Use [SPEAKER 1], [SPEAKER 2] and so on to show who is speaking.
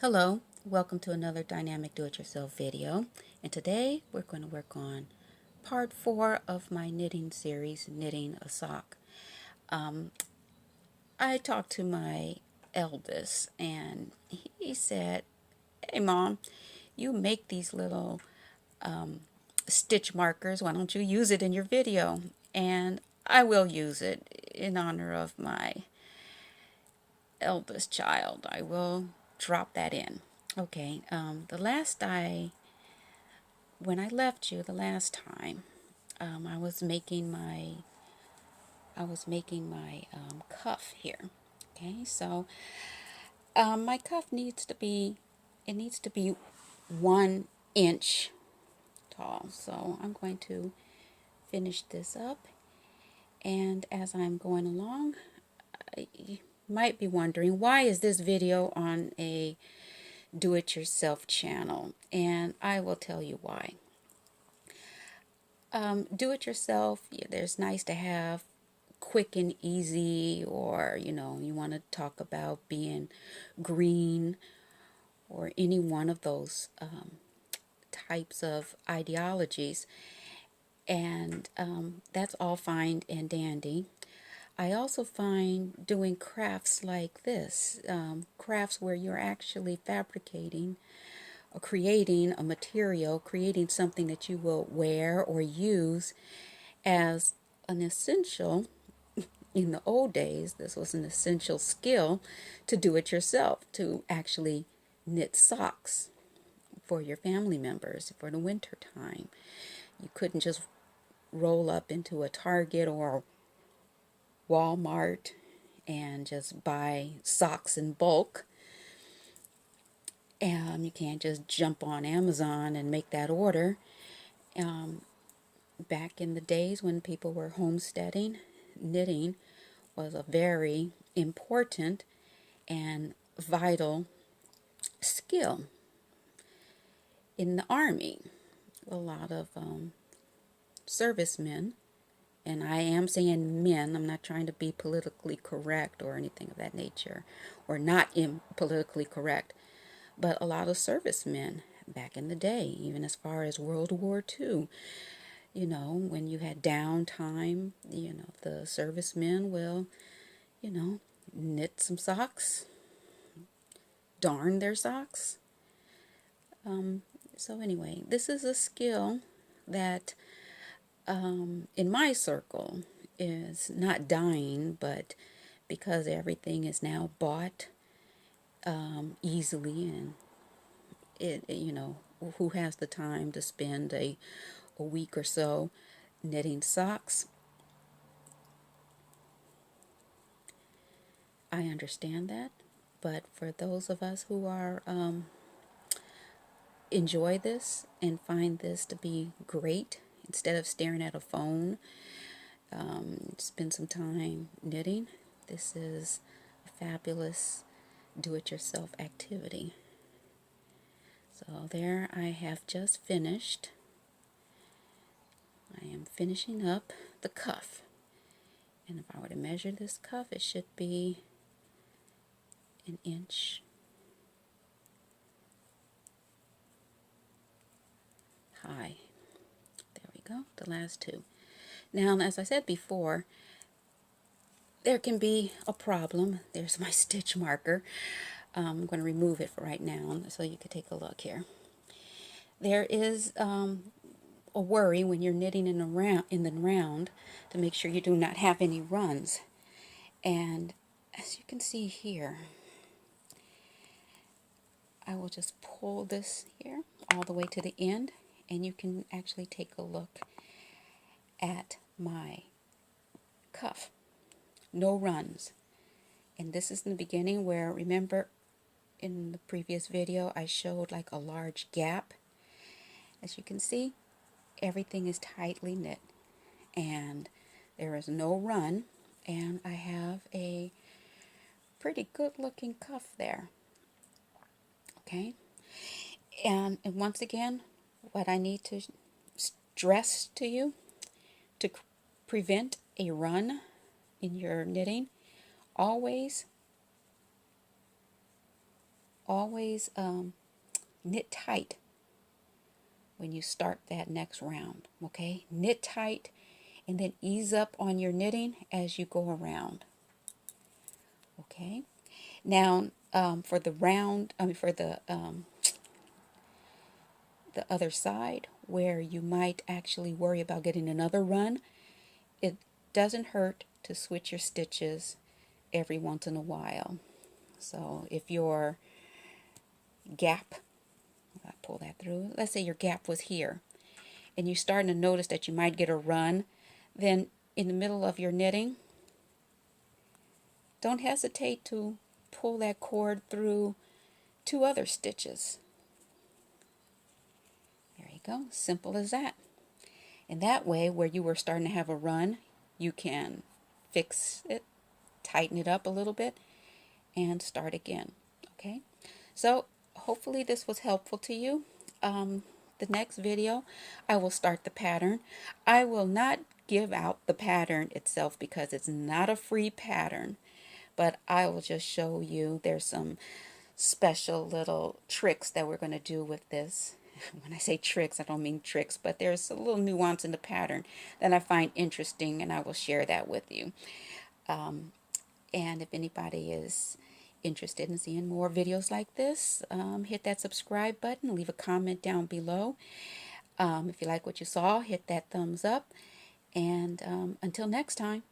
[SPEAKER 1] Hello, welcome to another dynamic do-it-yourself video, and today we're going to work on part 4 of my knitting series, Knitting a Sock. I talked to my eldest and he said, "Hey Mom, you make these little stitch markers, why don't you use it in your video?" And I will use it in honor of my eldest child. I will drop that in. Okay, when I left you the last time, I was making my cuff here. Okay, so my cuff needs to be 1 inch tall. So I'm going to finish this up, and as I'm going along, you might be wondering, why is this video on a do-it-yourself channel? And I will tell you why. Do-it-yourself, yeah, there's nice to have quick and easy, or you want to talk about being green, or any one of those types of ideologies, and that's all fine and dandy. I also find doing crafts like this, crafts where you're actually fabricating or creating a material, creating something that you will wear or use as an essential. In the old days, this was an essential skill to do it yourself, to actually knit socks for your family members for the winter time. You couldn't just roll up into a Target or Walmart and just buy socks in bulk. You can't just jump on Amazon and make that order. Back in the days when people were homesteading, knitting was a very important and vital skill. In the Army, a lot of servicemen, and I am saying men, I'm not trying to be politically correct or anything of that nature, or not politically correct, but a lot of servicemen back in the day, even as far as World War II, when you had downtime, the servicemen will, knit some socks, darn their socks. So anyway, this is a skill that in my circle is not dying, but because everything is now bought easily, and who has the time to spend a week or so knitting socks? I understand that, but for those of us who are enjoy this and find this to be great, instead of staring at a phone, spend some time knitting. This is a fabulous do-it-yourself activity. So there, I have just finished. I am finishing up the cuff. And if I were to measure this cuff, it should be 1 inch high. There we go, the last two. Now, as I said before, there can be a problem. There's my stitch marker. I'm going to remove it for right now so you can take a look here. There is a worry when you're knitting in the round to make sure you do not have any runs. And as you can see here, I will just pull this here all the way to the end, and you can actually take a look at my cuff. No runs. And this is in the beginning where, remember in the previous video, I showed like a large gap. As you can see, everything is tightly knit and there is no run, and I have a pretty good looking cuff there. Okay, and once again, what I need to stress to you to prevent a run in your knitting, always always knit tight when you start that next round. Okay, knit tight and then ease up on your knitting as you go around. Okay, now for the round, for the other side where you might actually worry about getting another run, it doesn't hurt to switch your stitches every once in a while. So if your gap, I pull that through, let's say your gap was here and you're starting to notice that you might get a run, then in the middle of your knitting, don't hesitate to pull that cord through 2 other stitches. There you go, simple as that. And that way, where you were starting to have a run, you can fix it, tighten it up a little bit, and start again. Okay, so hopefully this was helpful to you. The next video, I will start the pattern. I will not give out the pattern itself because it's not a free pattern, but I will just show you there's some special little tricks that we're going to do with this. When I say tricks, I don't mean tricks, but there's a little nuance in the pattern that I find interesting, and I will share that with you. And if anybody is interested in seeing more videos like this, hit that subscribe button, leave a comment down below. If you like what you saw, hit that thumbs up, and until next time.